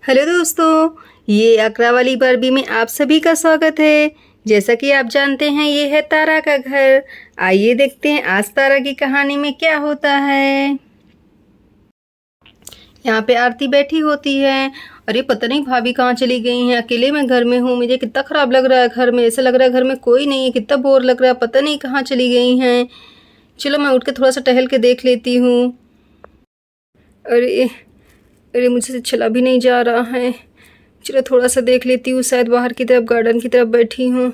Hello दोस्तों, ये अकरा वाली बारबी में आप सभी का स्वागत है। जैसा कि आप जानते हैं, ये है तारा का घर। आइए देखते हैं आज तारा की कहानी में क्या होता है। यहाँ पे आरती बैठी होती है। अरे पता नहीं भाभी कहाँ चली गई हैं। अकेले मैं घर में हूँ। मुझे कितना खराब लग रहा है घर में। ऐसा लग रहा है घर में कोई नहीं है। कितना बोर लग रहा है। पता नहीं कहाँ चली गई हैं। चलो मैं उठ के थोड़ा सा टहल के देख लेती हूँ। अरे अरे मुझसे चला भी नहीं जा रहा है। चलो थोड़ा सा देख लेती हूँ, शायद बाहर की तरफ गार्डन की तरफ बैठी हूँ।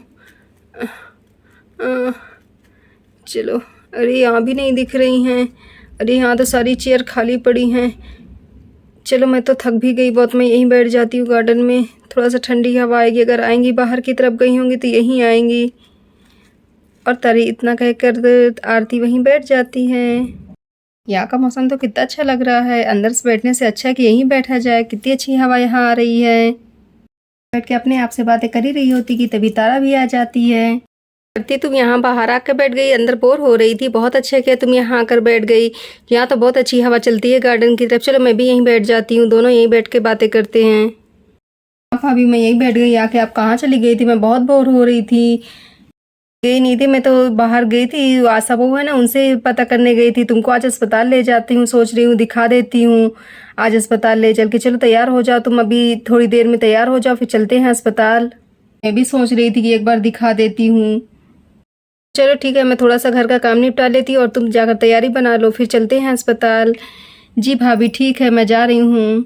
चलो, अरे यहाँ भी नहीं दिख रही हैं। अरे यहाँ तो सारी चेयर खाली पड़ी हैं। चलो मैं तो थक भी गई बहुत, मैं यहीं बैठ जाती हूँ गार्डन में। थोड़ा सा ठंडी हवा आएगी। अगर आएंगी बाहर की तरफ गई होंगी तो यहीं आएंगी। और तारी इतना कहकर आरती वहीं बैठ जाती है। यहाँ का मौसम तो कितना अच्छा लग रहा है। अंदर से बैठने से अच्छा है कि यहीं बैठा जाए। कितनी अच्छी हवा यहाँ आ रही है। बैठ के अपने आप से बातें कर ही रही होती कि तभी तारा भी आ जाती है। आरती तुम यहाँ बाहर आकर बैठ गई। अंदर बोर हो रही थी। बहुत अच्छा किया तुम यहाँ आकर बैठ गई। यहाँ तो बहुत अच्छी हवा चलती है गार्डन की तरफ। चलो मैं भी यहीं बैठ जाती हूँ। दोनों यहीं बैठ के बातें करते हैं। भाभी मैं यहीं बैठ गई आके। आप कहाँ चली गई थी? मैं बहुत बोर हो रही थी। गई नहीं थी, मैं तो बाहर गई थी। आशा बहू है ना, उनसे पता करने गई थी। तुमको आज अस्पताल ले जाती हूँ, सोच रही हूँ दिखा देती हूँ। आज अस्पताल ले चल के। चलो तैयार हो जाओ तुम, अभी थोड़ी देर में तैयार हो जाओ, फिर चलते हैं अस्पताल। मैं भी सोच रही थी कि एक बार दिखा देती हूँ। चलो ठीक है, मैं थोड़ा सा घर का काम निपटा लेती हूँ और तुम जाकर तैयारी बना लो, फिर चलते हैं अस्पताल। जी भाभी ठीक है, मैं जा रही हूँ।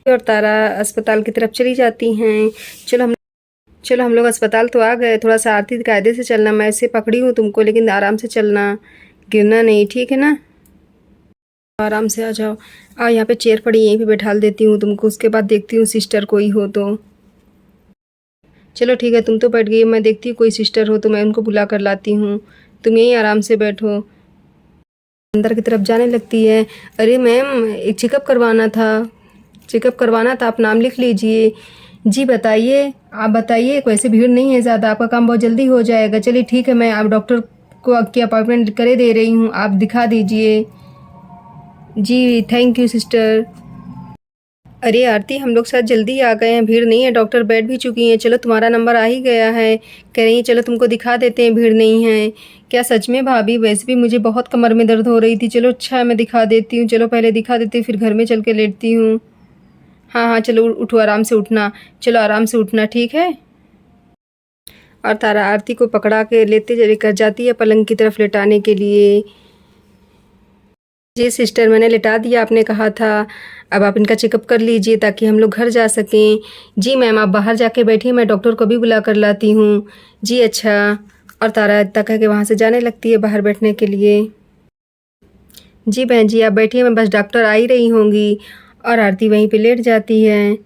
और तारा अस्पताल की तरफ चली जाती हैं। चलो हम लोग अस्पताल तो आ गए। थोड़ा सा आरती कायदे से चलना। मैं ऐसे पकड़ी हूँ तुमको, लेकिन आराम से चलना, गिरना नहीं, ठीक है ना? आराम से आ जाओ। यहाँ पे चेयर पड़ी, यहीं पे बैठा देती हूँ तुमको। उसके बाद देखती हूँ सिस्टर कोई हो तो। चलो ठीक है, तुम तो बैठ गई। मैं देखती हूँ कोई सिस्टर हो तो मैं उनको बुला कर लाती हूँ। तुम यहीं आराम से बैठो। अंदर की तरफ जाने लगती है। अरे मैम, एक चेकअप करवाना था। आप नाम लिख लीजिए। जी बताइए, आप बताइए। वैसे भीड़ नहीं है ज़्यादा, आपका काम बहुत जल्दी हो जाएगा। चलिए ठीक है, मैं आप डॉक्टर को की अपॉइंटमेंट करे दे रही हूँ, आप दिखा दीजिए। जी थैंक यू सिस्टर। अरे आरती, हम लोग शायद जल्दी आ गए हैं। भीड़ नहीं है, डॉक्टर बैठ भी चुकी हैं। चलो तुम्हारा नंबर आ ही गया है। कह रही हैं चलो तुमको दिखा देते हैं, भीड़ नहीं है। क्या सच में भाभी? वैसे भी मुझे बहुत कमर में दर्द हो रही थी। चलो अच्छा है, मैं दिखा देती हूँ। चलो पहले दिखा देती हूँ, फिर घर में चल के लेटती हूँ। हाँ हाँ चलो उठो, आराम से उठना। चलो आराम से उठना, ठीक है? और तारा आरती को पकड़ा के लेते चले कर जाती है पलंग की तरफ लेटाने के लिए। जी सिस्टर, मैंने लिटा दिया, आपने कहा था। अब आप इनका चेकअप कर लीजिए ताकि हम लोग घर जा सकें। जी मैम, आप बाहर जाके बैठिए, मैं डॉक्टर को भी बुला कर लाती हूँ। जी अच्छा। और तारा इतना कह के वहाँ से जाने लगती है बाहर बैठने के लिए। जी बहन जी आप बैठिए, मैं बस डॉक्टर आ ही रही होंगी। और आरती वहीं पे लेट जाती हैं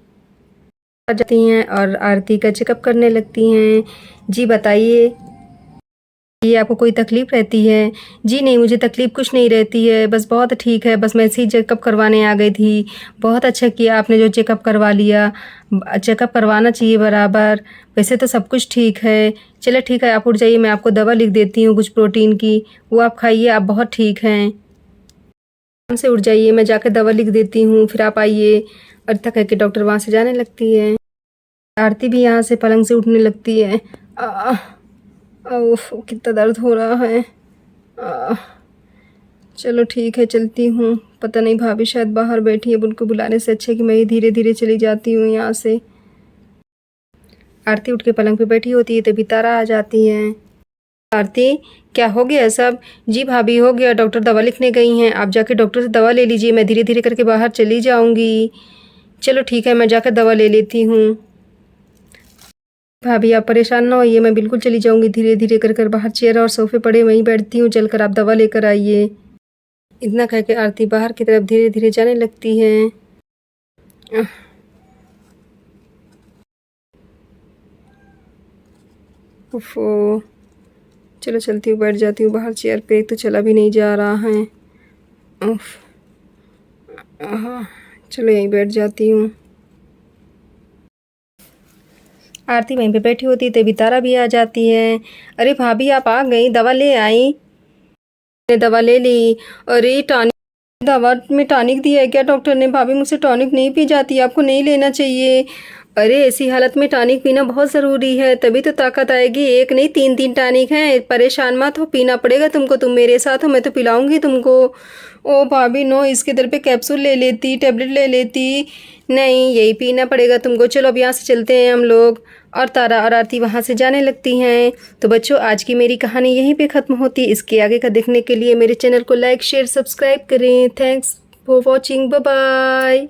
और आरती का चेकअप करने लगती हैं। जी बताइए, ये आपको कोई तकलीफ़ रहती है? जी नहीं, मुझे तकलीफ़ कुछ नहीं रहती है, बस बहुत ठीक है। बस मैं ऐसे ही चेकअप करवाने आ गई थी। बहुत अच्छा किया आपने जो चेकअप करवा लिया। चेकअप करवाना चाहिए बराबर। वैसे तो सब कुछ ठीक है। चलिए ठीक है, आप उठ जाइए, मैं आपको दवा लिख देती हूँ कुछ प्रोटीन की, वो आप खाइए, आप बहुत ठीक हैं। आराम से उठ जाइए, मैं जाकर दवा लिख देती हूँ, फिर आप आइए। और इतना कह के डॉक्टर वहाँ से जाने लगती है। आरती भी यहाँ से पलंग से उठने लगती है। ओह कितना दर्द हो रहा है। चलो ठीक है, चलती हूँ। पता नहीं भाभी शायद बाहर बैठी है। उनको बुलाने से अच्छा है कि मैं ही धीरे धीरे चली जाती हूँ यहाँ से। आरती उठ के पलंग पे बैठी होती है, तभी तारा आ जाती है। आरती, क्या हो गया सब? जी भाभी हो गया, डॉक्टर दवा लिखने गई हैं। आप जाके डॉक्टर से दवा ले लीजिए, मैं धीरे धीरे करके बाहर चली जाऊँगी। चलो ठीक है, मैं जाकर दवा ले लेती हूँ। भाभी आप परेशान ना होइए, मैं बिल्कुल चली जाऊँगी धीरे धीरे कर कर। बाहर चेयर और सोफे पड़े, वहीं बैठती हूँ, चलकर आप दवा लेकर आइए। इतना कह के आरती बाहर की तरफ धीरे धीरे जाने लगती है। उफ़ो, चलो चलती हूँ, बैठ जाती हूँ बाहर चेयर पे। एक तो चला भी नहीं जा रहा है। उफ, चलो यहीं बैठ जाती हूँ। आरती वहीं पे बैठी होती है, तभी तारा भी आ जाती है। अरे भाभी आप आ गई, दवा ले आई? मैंने दवा ले ली। अरे टॉनिक दवा में टॉनिक दिया है क्या डॉक्टर ने? भाभी मुझसे टॉनिक नहीं पी जाती, आपको नहीं लेना चाहिए। अरे ऐसी हालत में टॉनिक पीना बहुत ज़रूरी है, तभी तो ताकत आएगी। एक नहीं 3-3 टॉनिक हैं, परेशान मत हो, पीना पड़ेगा तुमको। तुम मेरे साथ हो, मैं तो पिलाऊंगी तुमको। ओ भाभी नो, इसके दर पे कैप्सूल ले लेती, टैबलेट ले लेती। नहीं, यही पीना पड़ेगा तुमको। चलो अब यहाँ से चलते हैं हम लोग। और तारा और आरती वहाँ से जाने लगती हैं। तो बच्चों, आज की मेरी कहानी यहीं पे ख़त्म होती है। इसके आगे का देखने के लिए मेरे चैनल को लाइक शेयर सब्सक्राइब करें। Thanks for watching, bye bye.